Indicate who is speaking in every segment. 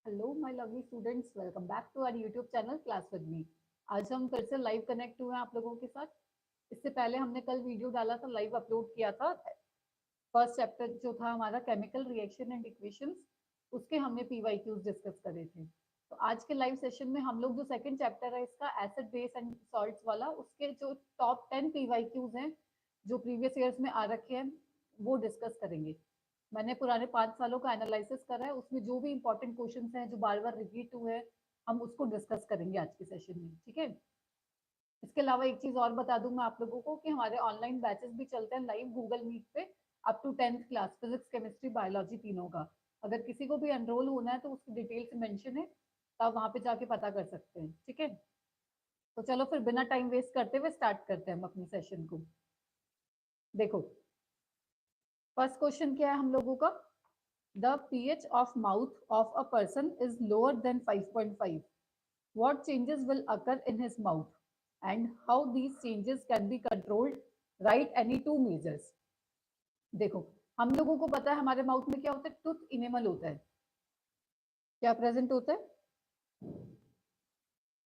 Speaker 1: Hello my lovely students, welcome back to our YouTube channel class with me. आज हम फिर से live connect हुए हैं आप लोगों के साथ। इससे पहले हमने कल वीडियो डाला था, लाइव अपलोड किया था। फर्स्ट चैप्टर जो था हमारा केमिकल रिएक्शन एंड इक्वेशंस, उसके हमने पीवाईक्यूज डिस्कस करे थे। तो आज के लाइव सेशन में हम लोग जो सेकंड चैप्टर है इसका एसिड बेस एंड सॉल्ट्स वाला, उसके जो टॉप 10 पीवाईक्यूज हैं जो प्रीवियस ईयर्स में आ रखे हैं वो डिस्कस करेंगे। मैंने पुराने 5 सालों का एनालिसिस करा है, उसमें जो भी इंपॉर्टेंट क्वेश्चन हैं जो बार बार रिपीट हुए हैं हम उसको डिस्कस करेंगे आज के सेशन में, ठीक है। इसके अलावा एक चीज और बता दूं मैं आप लोगों को कि हमारे ऑनलाइन बैचेस भी चलते हैं लाइव गूगल मीट पे, up to 10th class, physics chemistry biology तीनों का। अगर किसी को भी एनरोल होना है तो उसकी डिटेल्स मेंशन है, तो आप वहां पे जाके पता कर सकते हैं, ठीक है। तो चलो फिर बिना टाइम वेस्ट करते हुए स्टार्ट करते हैं हम अपनी सेशन को। देखो, फर्स्ट क्वेश्चन क्या है हम लोगों का। The pH of mouth of a person is lower than 5.5. What changes will occur in his mouth and how these changes can be controlled? Write any two measures. देखो, हम लोगों को पता है हमारे माउथ में क्या होता है, टूथ इनेमल होता है। क्या प्रेजेंट होता है?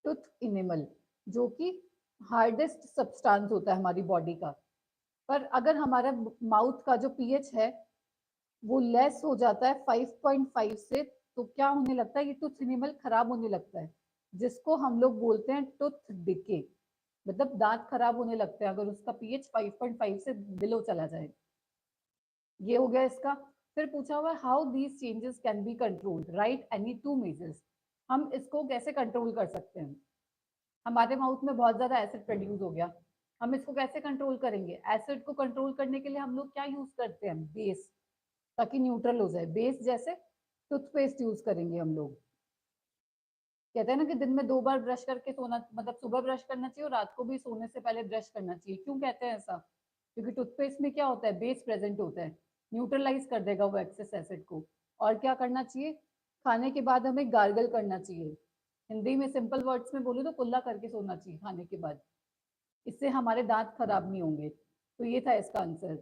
Speaker 1: टूथ इनेमल, जो कि हार्डेस्ट सब्सटेंस होता है हमारी बॉडी का। पर अगर हमारा माउथ का जो पीएच है वो लेस हो जाता है 5.5 से, तो क्या होने लगता है, ये टूथ एनिमल खराब होने लगता है, जिसको हम लोग बोलते हैं टूथ डिके। मतलब दांत खराब होने लगते हैं अगर उसका पीएच 5.5 से बिलो चला जाए। ये हो गया इसका। फिर पूछा हुआ how these changes can be controlled, right any two measures. हम इसको कैसे कंट्रोल कर सकते हैं। हमारे माउथ में बहुत ज्यादा एसिड प्रोड्यूस हो गया, हम इसको कैसे कंट्रोल करेंगे। एसिड को कंट्रोल करने के लिए हम लोग क्या यूज करते हैं, बेस, ताकि न्यूट्रल हो जाए। बेस जैसे टूथपेस्ट यूज करेंगे हम लोग। कहते हैं ना कि दिन में 2 बार ब्रश करके सोना, मतलब सुबह ब्रश करना चाहिए और रात को भी सोने से पहले ब्रश करना चाहिए। क्यों कहते हैं ऐसा? क्योंकि टूथपेस्ट में क्या होता है, बेस प्रेजेंट होता है, न्यूट्रलाइज कर देगा वो एक्सेस एसिड को। और क्या करना चाहिए, खाने के बाद हमें गार्गल करना चाहिए। हिंदी में सिंपल वर्ड्स में बोलूँ तो कुल्ला करके सोना चाहिए खाने के बाद। इससे हमारे दांत खराब नहीं होंगे। तो ये था इसका आंसर,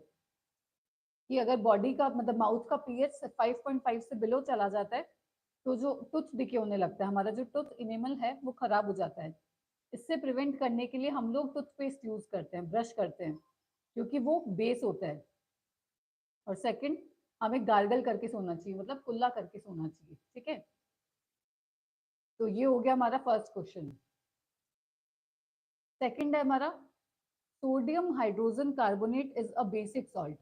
Speaker 1: कि अगर बॉडी का मतलब माउथ का पीएच 5.5 से बिलो चला जाता है तो जो टूथ डिके होने लगता है, हमारा जो टूथ इनेमल है वो खराब हो जाता है। इससे प्रिवेंट करने के लिए हम लोग टूथपेस्ट यूज करते हैं, ब्रश करते हैं, क्योंकि वो बेस होता है। और सेकंड, हमें गार्गल करके सोना चाहिए, मतलब कुल्ला करके सोना चाहिए, ठीक है। तो ये हो गया हमारा फर्स्ट क्वेश्चन। सेकंड है हमारा, sodium hydrogen carbonate is a basic salt,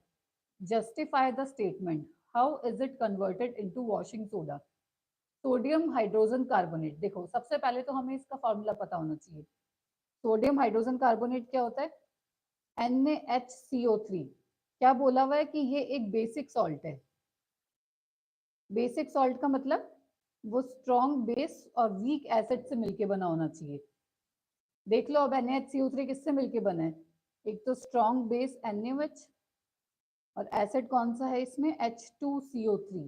Speaker 1: justify the statement, how is it converted into washing soda. Sodium hydrogen carbonate, देखो सबसे पहले तो हमें इसका फॉर्मूला पता होना चाहिए। सोडियम हाइड्रोजन कार्बोनेट क्या होता है, NaHCO3। क्या बोला हुआ है कि ये एक बेसिक सॉल्ट है। बेसिक सॉल्ट का मतलब वो स्ट्रॉन्ग बेस और वीक एसिड से मिलके बना होना चाहिए। देख लो अब NaHCO3 किससे मिलके बना है, एक तो स्ट्रॉन्ग बेस NaOH, और एसिड कौन सा है इसमें, H2CO3,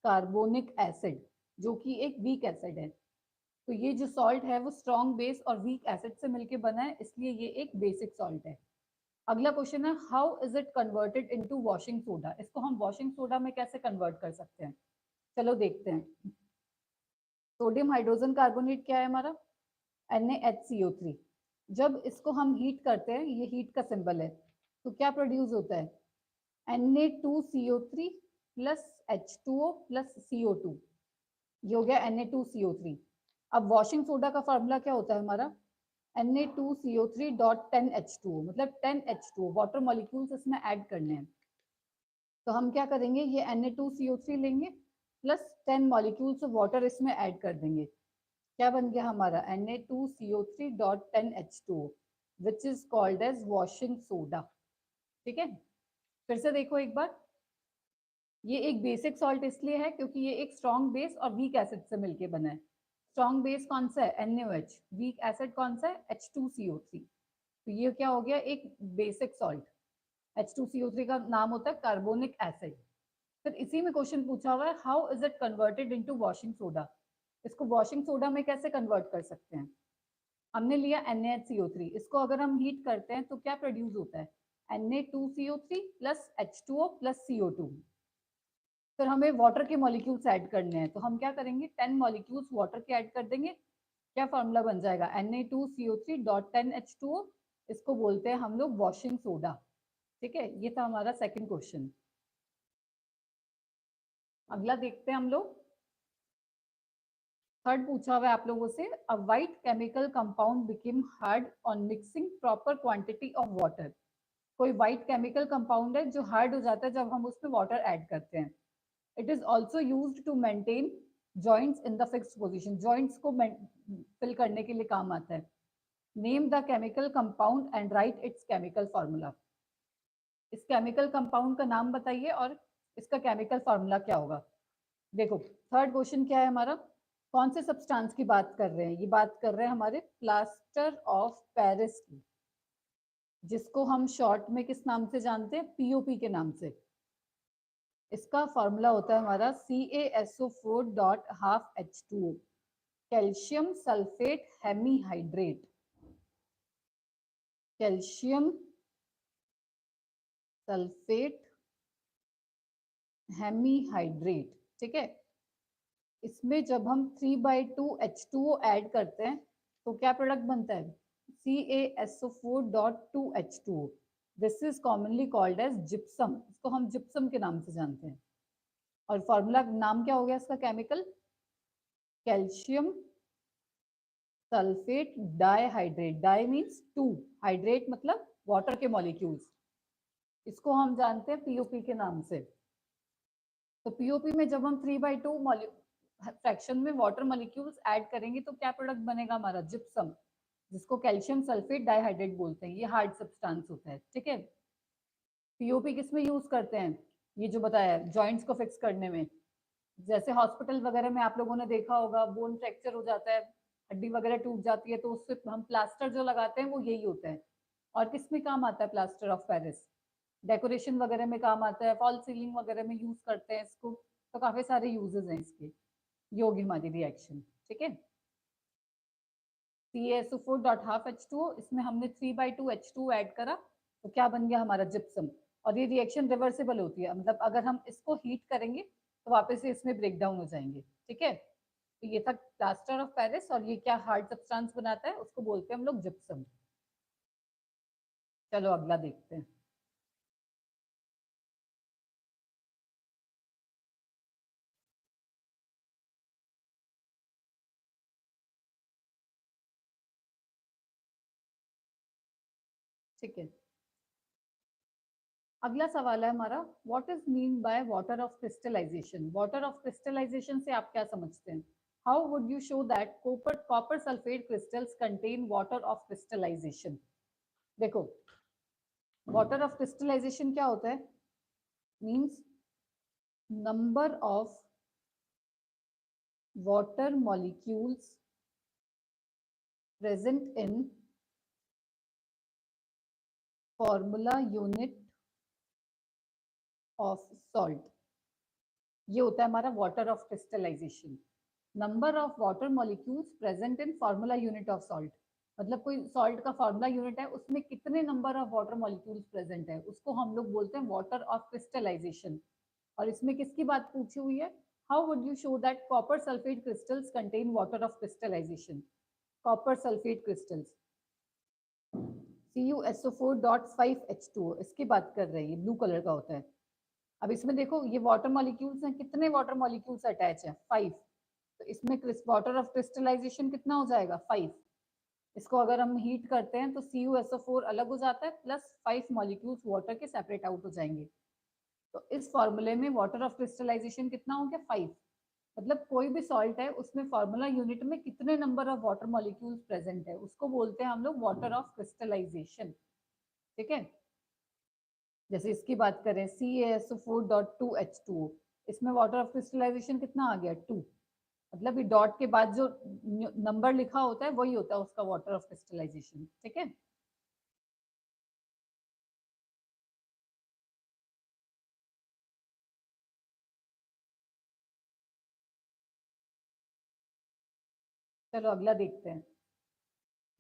Speaker 1: कार्बोनिक एसिड, जो कि एक वीक एसिड है। तो ये जो सॉल्ट है वो स्ट्रॉन्ग बेस और वीक एसिड से मिलके बना है, इसलिए ये एक बेसिक सॉल्ट है। अगला क्वेश्चन है, how is it converted into washing soda. इसको हम वॉशिंग सोडा में कैसे कन्वर्ट कर सकते हैं, चलो देखते हैं। सोडियम हाइड्रोजन कार्बोनेट क्या है हमारा, NaHCO3। जब इसको हम हीट करते हैं, ये हीट का सिंबल है, तो क्या प्रोड्यूस होता है, Na2CO3 plus H2O plus CO2। ये हो गया Na2CO3। अब वॉशिंग सोडा का फॉर्मूला क्या होता है हमारा, Na2CO3 डॉट 10H2O, मतलब 10H2O वाटर मॉलिक्यूल्स इसमें ऐड करने हैं। तो हम क्या करेंगे, ये Na2CO3 लेंगे प्लस 10 मॉलिक्यूल्स ऑफ वाटर इसमें ऐड कर देंगे। क्या बन गया हमारा, Na2CO3 dot 10H2O, which is called as washing soda, ठीक है। फिर से देखो एक बार, ये एक बेसिक सॉल्ट इसलिए है क्योंकि ये एक स्ट्रॉन्ग बेस और वीक एसिड से मिलके बना है। स्ट्रॉन्ग बेस कौन सा है, NaOH, वीक एसिड कौन सा है, H2CO3। तो ये क्या हो गया, एक बेसिक सॉल्ट। H2CO3 का नाम होता है कार्बोनिक एसिड। फिर इसी में क्वेश्चन पूछा हुआ है, how is it converted into washing soda. इसको वॉशिंग सोडा में कैसे कन्वर्ट कर सकते हैं। हमने लिया NaHCO3, इसको अगर हम हीट करते हैं तो क्या प्रोड्यूस होता है, Na2CO3 plus H2O plus CO2। फिर हमें वाटर के मॉलिक्यूल्स ऐड करने हैं, तो हम क्या करेंगे, 10 मॉलिक्यूल्स वाटर के ऐड कर देंगे। क्या फॉर्मूला बन जाएगा, Na2CO3.10H2O। इसको बोलते हैं हम लोग वॉशिंग सोडा। ठीक है, ये था हमारा सेकंड क्वेश्चन। अगला देखते हैं हम लोग। थर्ड पूछा हुआ है आप लोगों से, अ white chemical compound became hard on mixing proper quantity of water. कोई व्हाइट केमिकल कंपाउंड है जो हार्ड हो जाता है जब हम उसमें वाटर ऐड करते हैं। It is also used to maintain joints in the fixed position. Joints को फिल करने के लिए काम आता है। Name the chemical compound and write its chemical formula. इस केमिकल कंपाउंड का नाम बताइए और इसका केमिकल फॉर्मूला क्या होगा। देखो, थर्ड क्वेश्चन क्या है हमारा, कौन से सब्सटेंस की बात कर रहे हैं, ये बात कर रहे हैं हमारे प्लास्टर ऑफ पेरिस की, जिसको हम शॉर्ट में किस नाम से जानते हैं, पीओपी के नाम से। इसका फॉर्मूला होता है हमारा CaSO4.12H2O, calcium sulphate hemihydrate. Calcium sulphate hemihydrate. ठीक है, इसमें जब हम 3/2H2O ऐड करते हैं तो क्या प्रोडक्ट बनता है, CaSO4.2H2O। This is commonly called as gypsum. इसको हम जिप्सम के नाम से जानते हैं। और फॉर्मूला नाम क्या हो गया इसका, chemical calcium sulphate dihydrate. Di means two, hydrate मतलब वाटर के मॉलिक्यूल्स। इसको हम जानते हैं पीओपी के नाम से। तो पीओपी में जब हम 3/2 फ्रैक्शन में वाटर मॉलिक्यूल्स ऐड करेंगे तो क्या प्रोडक्ट बनेगा हमारा, जिप्सम, जिसको कैल्शियम सल्फेट डाइहाइड्रेट बोलते हैं। ये हार्ड सब्सटेंस होता है। ठीक है, पीओपी किस में यूज करते हैं, ये जो बताया जॉइंट्स को फिक्स करने में। जैसे हॉस्पिटल वगैरह में आप लोगों ने देखा होगा, बोन फ्रैक्चर हो जाता है, हड्डी वगैरह टूट जाती है, तो उससे हम प्लास्टर जो लगाते हैं वो यही होता है। और किस में काम आता है प्लास्टर ऑफ पेरिस, डेकोरेशन वगैरह में काम आता है, फॉल सीलिंग वगैरह में यूज करते हैं इसको। तो काफी सारे यूजेस हैं इसके। ये होगी हमारी रिएक्शन। ठीक है, CaSO4.12H2O, इसमें हमने 3/2H2 ऐड करा तो क्या बन गया हमारा जिप्सम। और ये रिएक्शन रिवर्सिबल होती है, मतलब अगर हम इसको हीट करेंगे तो वापस से इसमें ब्रेक डाउन हो जाएंगे। ठीक है, तो ये था प्लास्टर ऑफ पेरिस, और ये क्या हार्ड सब्सटेंस बनाता है, उसको बोलते हैं हम लोग जिप्सम। चलो अगला देखते हैं। ठीक है, अगला सवाल है हमारा, what is mean by water of crystallisation. Water of crystallisation से आप क्या समझते हैं, how would you show that copper sulphate crystals contain water of crystallisation. देखो, वाटर ऑफ क्रिस्टलाइजेशन क्या होता है, means number of water molecules present in formula unit of salt. ये होता है हमारा water of crystallisation. Number of water molecules present in formula unit of salt, मतलब कोई सॉल्ट का फॉर्मूला यूनिट है, उसमें कितने number of water molecules present है, उसको हम लोग बोलते हैं वाटर ऑफ क्रिस्टलाइजेशन। और इसमें किसकी बात पूछी हुई है, how would you show that copper sulphate crystals contain water of crystallisation. Copper sulphate crystals CuSO4.5H2O, इसकी बात कर रहे हैं, ये ब्लू कलर का होता है। अब इसमें देखो, ये वाटर मॉलिक्यूल्स हैं, कितने वाटर मॉलिक्यूल्स अटैच है, 5। तो इसमें वाटर ऑफ क्रिस्टलाइजेशन कितना हो जाएगा, 5। इसको अगर हम हीट करते हैं तो CuSO4 अलग हो जाता है, प्लस 5 मॉलिक्यूल्स वाटर के सेपरेट आउट हो जाएंगे। तो इस फॉर्मूले में वाटर ऑफ क्रिस्टलाइजेशन कितना हो गया, 5। मतलब कोई भी सॉल्ट है उसमें फॉर्मूला यूनिट में कितने number of water molecules present है, उसको बोलते हैं हम लोग वाटर ऑफ क्रिस्टलाइजेशन। ठीक है, जैसे इसकी बात करें CaSO4.2H2O, इसमें वाटर ऑफ क्रिस्टलाइजेशन कितना आ गया, 2। मतलब ये डॉट के बाद जो नंबर लिखा होता है वही होता है उसका वाटर ऑफ क्रिस्टलाइजेशन। ठीक है, चलो अगला देखते हैं।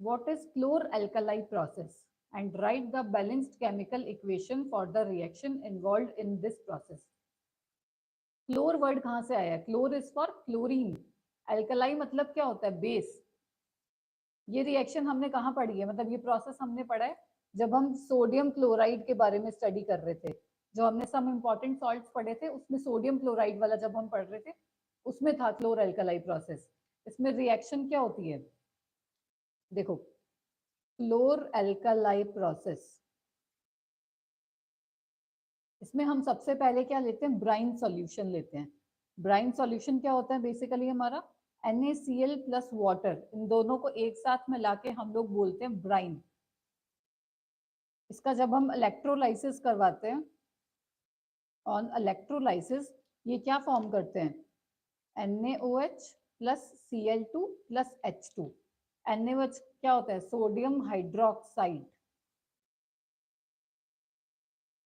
Speaker 1: What is chlor alkali process and write the balanced chemical equation for the reaction involve in this process. Chlor word कहाँ से आया है? Chlor is for chlorine, alkali मतलब क्या होता है? बेस। ये रिएक्शन हमने कहाँ पढ़ी है, मतलब ये प्रोसेस हमने पढ़ा है जब हम सोडियम क्लोराइड के बारे में स्टडी कर रहे थे। जो हमने सम इम्पॉर्टेंट सॉल्ट्स पढ़े थे उसमें सोडियम क्लोराइड वाला जब हम पढ़ रहे थे उसमें था क्लोर एल्कलाई प्रोसेस। इसमें रिएक्शन क्या होती है? देखो, क्लोर एल्कलाई प्रोसेस, इसमें हम सबसे पहले क्या लेते हैं? ब्राइन सॉल्यूशन लेते हैं। ब्राइन सॉल्यूशन क्या होता है? बेसिकली हमारा NaCl प्लस वाटर, इन दोनों को एक साथ में लाके हम लोग बोलते हैं ब्राइन। इसका जब हम इलेक्ट्रोलाइसिस करवाते हैं, ऑन इलेक्ट्रोलाइसिस ये क्या फॉर्म करते हैं? NaOH plus Cl2 plus H2। NaOH क्या होता है? Sodium hydroxide,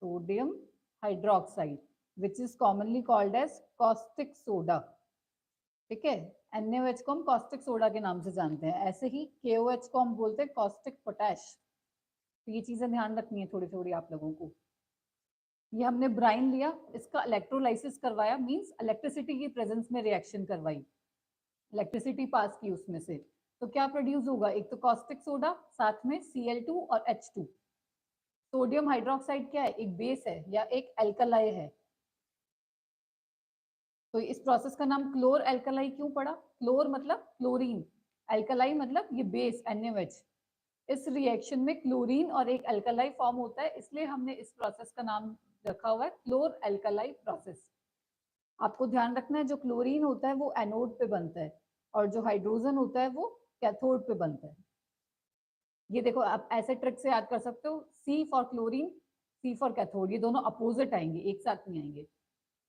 Speaker 1: sodium hydroxide which is commonly called as caustic soda. ठीक है, NaOH को हम कॉस्टिक सोडा के नाम से जानते हैं। ऐसे ही KOH को हम बोलते हैं कॉस्टिक पोटैश। तो ये चीजें ध्यान रखनी है थोड़ी थोड़ी आप लोगों को। ये हमने ब्राइन लिया, इसका इलेक्ट्रोलाइसिस करवाया, मींस इलेक्ट्रिसिटी की प्रेजेंस में रिएक्शन करवाई, इलेक्ट्रिसिटी पास की उसमें से। तो क्या प्रोड्यूस होगा? एक तो कॉस्टिक सोडा, साथ में Cl2 और H2। सोडियम हाइड्रोक्साइड क्या है? एक बेस है या एक एल्कलाई है। तो इस प्रोसेस का नाम क्लोर एल्कलाई क्यों पड़ा? क्लोर मतलब क्लोरीन, एल्कलाई मतलब ये बेस NaOH। इस रिएक्शन में क्लोरीन और एक एल्कलाई फॉर्म होता है, इसलिए हमने इस प्रोसेस का नाम रखा हुआ है क्लोर एल्कलाई प्रोसेस। आपको ध्यान रखना है जो क्लोरीन होता है वो एनोड पे बनता है और जो हाइड्रोजन होता है वो कैथोड पे बनता है। ये देखो, आप ऐसे ट्रिक से याद कर सकते हो, C for chlorine, C for cathode, ये दोनों अपोजिट आएंगे, एक साथ नहीं आएंगे।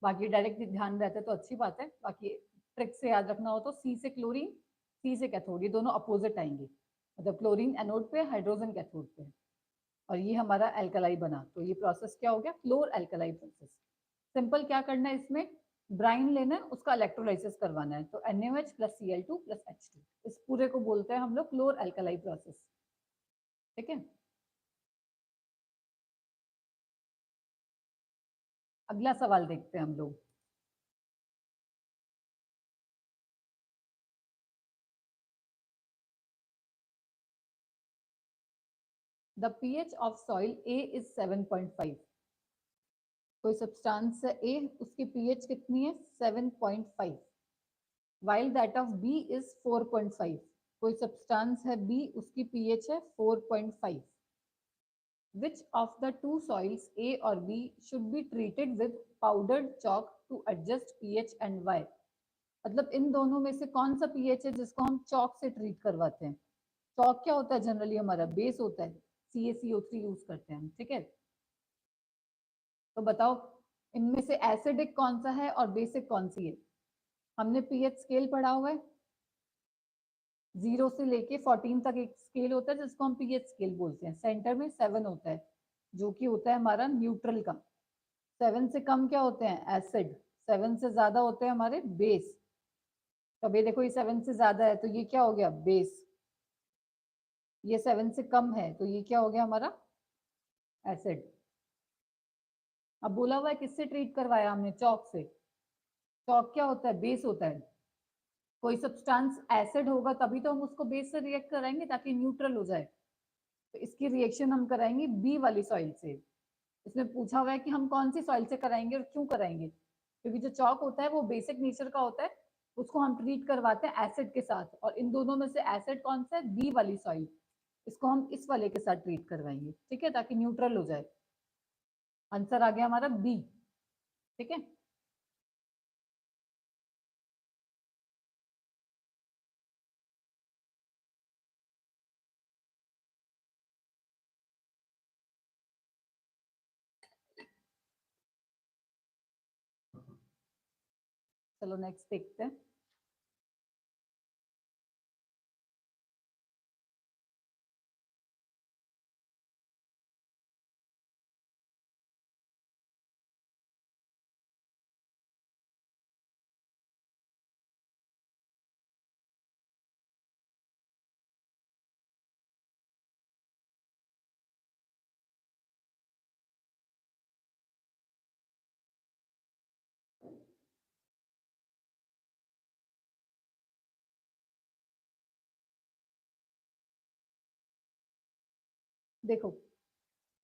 Speaker 1: बाकी डायरेक्ट ध्यान रहता है तो अच्छी बात है, बाकी ट्रिक से याद रखना हो तो C से क्लोरीन, C से कैथोड, ये दोनों अपोजिट आएंगे। मतलब क्लोरीन एनोड पे, हाइड्रोजन कैथोड पे, और ये हमारा एल्कलाई बना। तो ये प्रोसेस क्या हो गया? क्लोर एल्कलाई प्रोसेस। सिंपल क्या करना है इसमें? ब्राइन लेना है, उसका इलेक्ट्रोलाइसिस करवाना है। तो NaOH plus Cl2 plus H2, इस पूरे को बोलते हैं हम लोग क्लोर एल्कलाई प्रोसेस। ठीक है, अगला सवाल देखते हैं हम लोग। The pH of soil A is 7.5। कोई सब्सटेंस है A, उसकी pH कितनी है? 7.5। while that of B is 4.5। कोई सब्सटेंस है B, उसकी pH है 4.5। which of the two soils A or B should be treated with powdered chalk to adjust pH and why? मतलब इन दोनों में से कौन सा pH है जिसको हम चौक से ट्रीट करवाते हैं? चौक क्या होता है? जनरली हमारा बेस होता है, CaCO3 यूज करते हैं हम। ठीक है, तो बताओ इनमें से एसिडिक कौन सा है और बेसिक कौन सी है? हमने पीएच स्केल पढ़ा हुआ है, 0 से लेके 14 तक एक स्केल होता है जिसको हम पीएच स्केल बोलते हैं। सेंटर में 7 होता है जो कि होता है हमारा न्यूट्रल का। 7 से कम क्या होते हैं? एसिड। 7 से ज्यादा होते हैं हमारे बेस। तब ये देखो, ये 7 से ज्यादा है तो ये क्या हो गया? बेस। ये 7 से कम है तो ये क्या हो गया हमारा? एसिड। अब बोला हुआ है किससे ट्रीट करवाया हमने? चौक से। चौक क्या होता है? बेस होता है। कोई सब्सटेंस एसिड होगा तभी तो हम उसको बेस से रिएक्ट कराएंगे ताकि न्यूट्रल हो जाए। तो इसकी रिएक्शन हम कराएंगे बी वाली सॉइल से। इसमें पूछा हुआ है कि हम कौन सी सॉइल से कराएंगे और क्यों कराएंगे, क्योंकि जो चौक होता है वो बेसिक नेचर का होता है, उसको हम ट्रीट करवाते हैं एसिड के साथ, और इन दोनों में से एसिड कौन सा है? बी वाली सॉइल। इसको हम इस वाले के साथ ट्रीट करवाएंगे, ठीक है, ताकि न्यूट्रल हो जाए। आंसर आ गया हमारा बी। ठीक है, चलो नेक्स्ट देखते हैं। देखो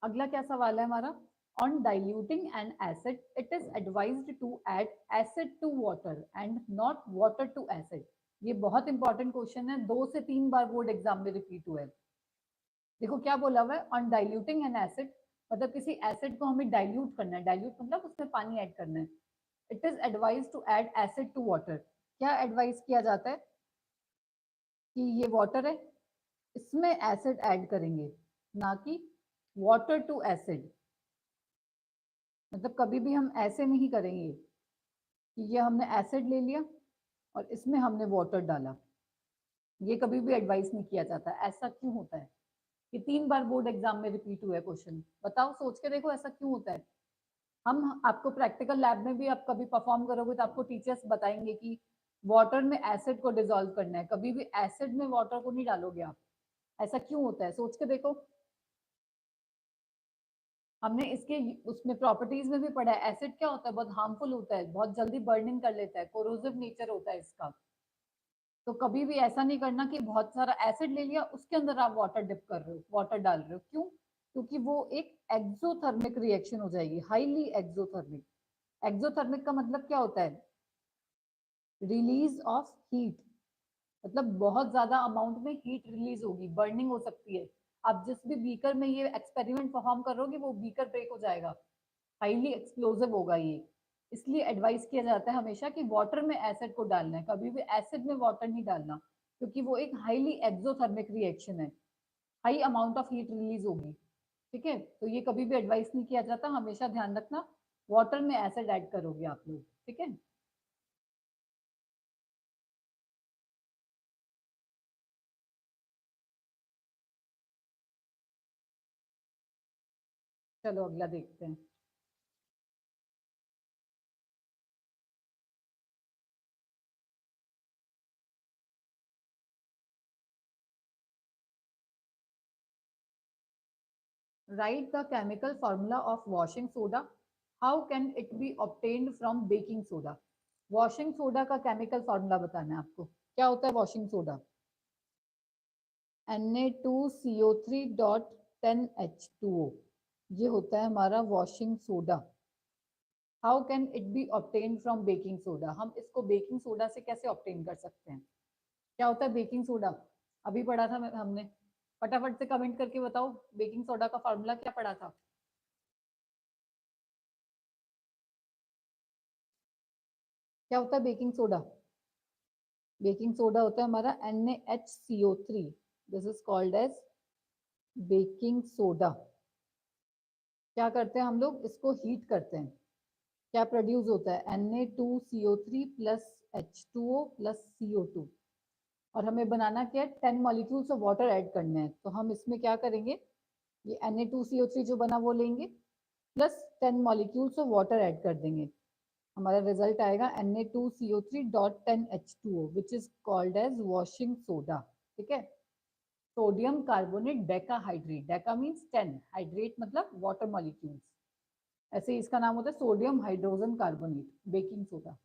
Speaker 1: अगला क्या सवाल है हमारा, on diluting an acid it is advised to add acid to water and not water to acid. ये बहुत इंपॉर्टेंट क्वेश्चन है, 2 से 3 बार बोर्ड एग्जाम में रिपीट हुआ है। देखो क्या बोला हुआ है, ऑन डाइल्यूटिंग एन एसिड, मतलब किसी एसिड को हमें डाइल्यूट करना है, डाइल्यूट मतलब उसमें पानी ऐड करना है। It is advise to add acid to water, क्या एडवाइस किया जाता है कि ये वाटर है, इसमें एसिड ऐड करेंगे, ना कि वाटर टू एसिड। मतलब कभी भी हम ऐसे नहीं करेंगे कि ये हमने एसिड ले लिया और इसमें हमने वाटर डाला, ये कभी भी एडवाइस नहीं किया जाता। ऐसा क्यों होता है? ये 3 बार बोर्ड एग्जाम में रिपीट हुआ है क्वेश्चन, बताओ सोच के देखो ऐसा क्यों होता है। हम आपको प्रैक्टिकल लैब में भी आप कभी परफॉर्म करोगे तो आपको टीचर्स बताएंगे कि वाटर में एसिड को डिसॉल्व करना है, कभी भी एसिड में वाटर को नहीं डालोगे आप। ऐसा क्यों होता है सोच के देखो। हमने इसके उसमें प्रॉपर्टीज में भी पढ़ा है, एसिड क्या होता है, बहुत हार्मफुल होता है, बहुत जल्दी बर्निंग कर लेता है, कोरोसिव नेचर होता है इसका। तो कभी भी ऐसा नहीं करना कि बहुत सारा एसिड ले लिया उसके अंदर आप वाटर डिप कर रहे हो, वाटर डाल रहे हो, क्यों? क्योंकि वो एक एक्सोथर्मिक रिएक्शन हो जाएगी, हाईली एक्सोथर्मिक। एक्सोथर्मिक का मतलब क्या होता है? रिलीज ऑफ हीट, मतलब बहुत ज्यादा अमाउंट में हीट रिलीज होगी, बर्निंग हो सकती है। आप जिस भी बीकर में ये एक्सपेरिमेंट परफॉर्म करोगे वो बीकर ब्रेक हो जाएगा, हाईली एक्सप्लोजिव होगा ये। इसलिए एडवाइस किया जाता है हमेशा कि वाटर में एसिड को डालना है, कभी भी एसिड में वाटर नहीं डालना, क्योंकि वो एक हाईली एक्सोथर्मिक रिएक्शन है, high amount of heat release होगी। ठीक है, तो ये कभी भी एडवाइस नहीं किया जाता, हमेशा ध्यान रखना वाटर में एसिड ऐड करोगे आप लोग। ठीक है, चलो अगला देखते हैं। Write the chemical formula of washing soda. How can it be obtained from baking soda? Washing soda का केमिकल फॉर्मूला बताना है आपको। क्या होता है वॉशिंग सोडा? Na2CO3.10H2O, ये होता है हमारा washing soda. How can it be obtain from baking soda, हम इसको बेकिंग सोडा से कैसे ऑब्टेन कर सकते हैं? क्या होता है बेकिंग सोडा? अभी पढ़ा था हमने, फटाफट से कमेंट करके बताओ, बेकिंग सोडा का फॉर्मूला क्या पढ़ा था? क्या होता है बेकिंग सोडा? बेकिंग सोडा होता है हमारा NaHCO3, this is called as baking soda. क्या करते हैं हम लोग, इसको हीट करते हैं, क्या प्रोड्यूस होता है? Na2CO3 plus H2O plus CO2, और हमें बनाना क्या है, 10 मॉलिक्यूल्स ऑफ वाटर ऐड करने हैं। तो हम इसमें क्या करेंगे, ये Na2CO3 जो बना वो लेंगे, plus 10 molecules of water add कर देंगे, हमारा रिजल्ट आएगा Na2CO3.10H2O, which is called as washing soda. ठीक है, sodium carbonate decahydrate, deca means 10, hydrate मतलब वाटर मॉलिक्यूल्स, ऐसे ही इसका नाम होता है sodium hydrogen carbonate, baking soda.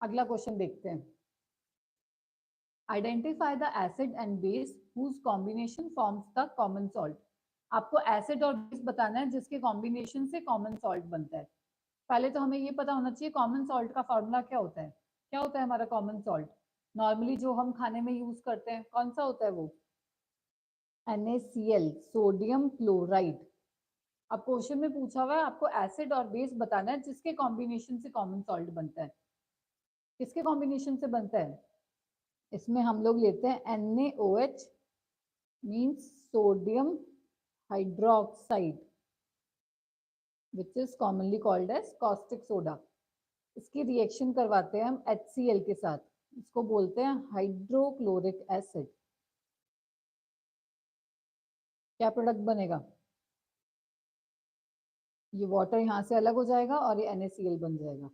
Speaker 1: अगला क्वेश्चन देखते हैं। Identify the acid and base whose combination forms the common salt. आपको एसिड और बेस बताना है जिसके कॉम्बिनेशन से कॉमन सॉल्ट बनता है। पहले तो हमें ये पता होना चाहिए कॉमन सॉल्ट का फॉर्मूला क्या होता है। क्या होता है हमारा कॉमन सॉल्ट? नॉर्मली जो हम खाने में यूज करते हैं कौन सा होता है वो? NaCl, sodium chloride. अब क्वेश्चन में पूछा हुआ है आपको एसिड और बेस बताना है जिसके कॉम्बिनेशन से कॉमन सॉल्ट बनता है। किसके कॉम्बिनेशन से बनता है? इसमें हम लोग लेते हैं NaOH, means sodium hydroxide, which is commonly called as caustic soda. इसकी रिएक्शन करवाते हैं हम HCl के साथ, इसको बोलते हैं हाइड्रोक्लोरिक एसिड। क्या प्रोडक्ट बनेगा? ये वाटर यहाँ से अलग हो जाएगा और ये NaCl बन जाएगा,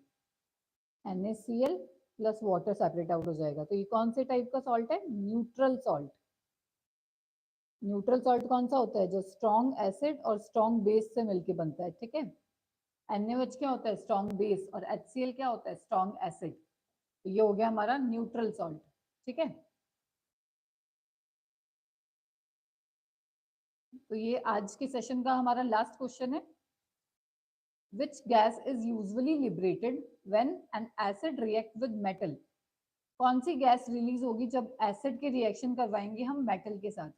Speaker 1: NaCl plus water separate out हो जाएगा। तो ये कौन से टाइप का सॉल्ट है? Neutral salt. न्यूट्रल सॉल्ट कौन सा होता है? जो स्ट्रॉन्ग एसिड और स्ट्रॉन्ग बेस से मिलके बनता है। ठीक है, NaOH क्या होता है? स्ट्रॉन्ग बेस, और HCl क्या होता है? Strong acid. तो ये हो गया हमारा न्यूट्रल सॉल्ट, ठीक है। तो ये आज के सेशन का हमारा लास्ट क्वेश्चन है। Which gas is usually liberated when an acid react with metal? कौन सी गैस रिलीज होगी जब एसिड के रिएक्शन करवाएंगे हम मेटल के साथ?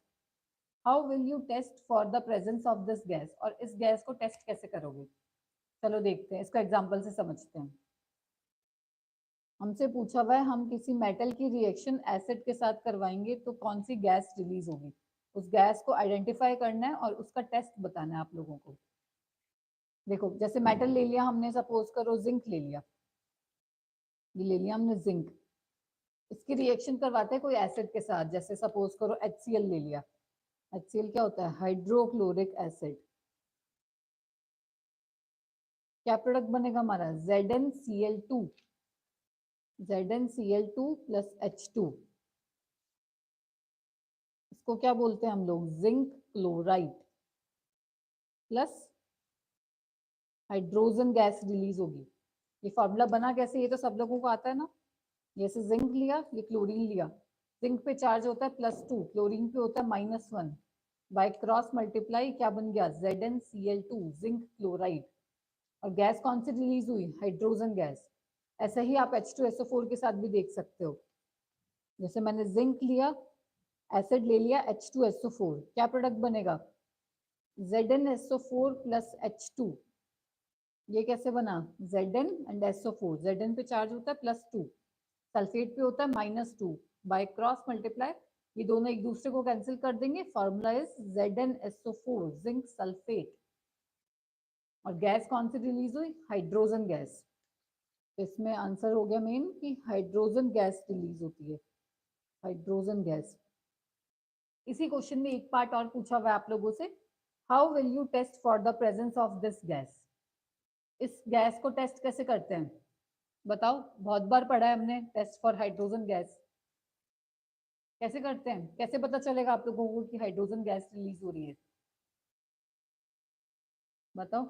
Speaker 1: How will you test for the presence of this gas? और इस गैस को टेस्ट कैसे करोगे? चलो देखते हैं, इसको एग्जांपल से समझते हैं। हमसे पूछा हुआ है हम किसी मेटल की रिएक्शन एसिड के साथ करवाएंगे तो कौन सी गैस रिलीज होगी, उस गैस को आइडेंटिफाई करना है और उसका टेस्ट बताना है आप लोगों को। देखो जैसे मेटल ले लिया हमने, सपोज करो जिंक ले लिया, ये ले लिया हमने जिंक, इसकी रिएक्शन करवाते हैं कोई एसिड के साथ, जैसे सपोज करो HCl ले लिया। HCl क्या होता है? Hydrochloric acid. क्या प्रोडक्ट बनेगा हमारा? ZnCl2, ZnCl2 plus H2। इसको क्या बोलते हैं हम लोग? Zinc chloride plus hydrogen gas release होगी। ये फॉर्मूला बना कैसे, ये तो सब लोगों को आता है ना। जैसे जिंक लिया, ये क्लोरीन लिया, जिंक पे चार्ज होता है +2, क्लोरीन पे होता है -1, बाय क्रॉस मल्टीप्लाई क्या बन गया? ZnCl2, zinc chloride. और गैस कौन सी रिलीज हुई? Hydrogen gas. ऐसा ही आप H2SO4 के साथ भी देख सकते हो। जैसे मैंने जिंक लिया, एसिड ले लिया H2SO4, क्या प्रोडक्ट बनेगा? ZnSO4 plus H2। ये कैसे बना? Zn एंड SO4, Zn पे चार्ज होता है +2, सल्फेट पे होता है -2, बाय क्रॉस मल्टीप्लाई ये दोनों एक दूसरे को कैंसिल कर देंगे, formula is ZnSO4, zinc sulphate. और गैस कौन सी रिलीज हुई? Hydrogen gas. इसमें आंसर हो गया मेन कि हाइड्रोजन गैस रिलीज होती है, हाइड्रोजन गैस। इसी क्वेश्चन में एक पार्ट और पूछा हुआ है आप लोगों से, how will you test for the presence of this gas? इस गैस को टेस्ट कैसे करते हैं बताओ? बहुत बार पढ़ा है हमने टेस्ट फॉर हाइड्रोजन गैस। कैसे करते हैं? कैसे पता चलेगा आप लोगों को कि हाइड्रोजन गैस रिलीज हो रही है? बताओ।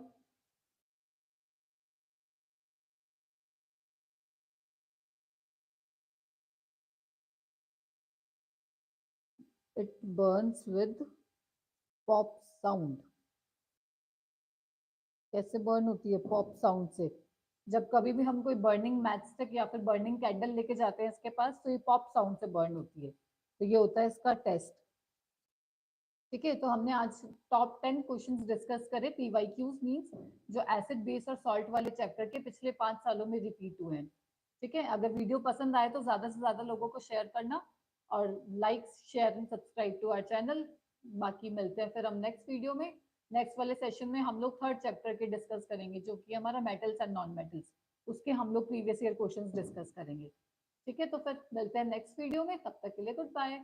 Speaker 1: It Burns with pop sound. कैसे बर्न होती है? पॉप साउंड से। जब कभी भी हम कोई बर्निंग मैच स्टिक या फिर बर्निंग कैंडल लेके जाते हैं इसके पास, तो ये पॉप साउंड से बर्न होती है। तो ये होता है इसका टेस्ट। ठीक है, तो हमने आज टॉप 10 क्वेश्चंस डिस्कस करे, PYQs मींस जो एसिड बेस और सॉल्ट वाले चैप्टर के पिछले 5 सालों में रिपीट हुए हैं। ठीक है, अगर वीडियो पसंद आए तो ज्यादा से ज्यादा लोगों को शेयर करना और like share and subscribe to our channel. बाकी मिलते हैं फिर हम नेक्स्ट वीडियो में। नेक्स्ट वाले सेशन में हम लोग थर्ड चैप्टर के डिस्कस करेंगे जो कि हमारा मेटल्स एंड नॉन मेटल्स, उसके हम लोग प्रीवियस ईयर क्वेश्चंस डिस्कस करेंगे। ठीक है, तो फिर मिलते हैं नेक्स्ट वीडियो में, तब तक के लिए गुड बाय।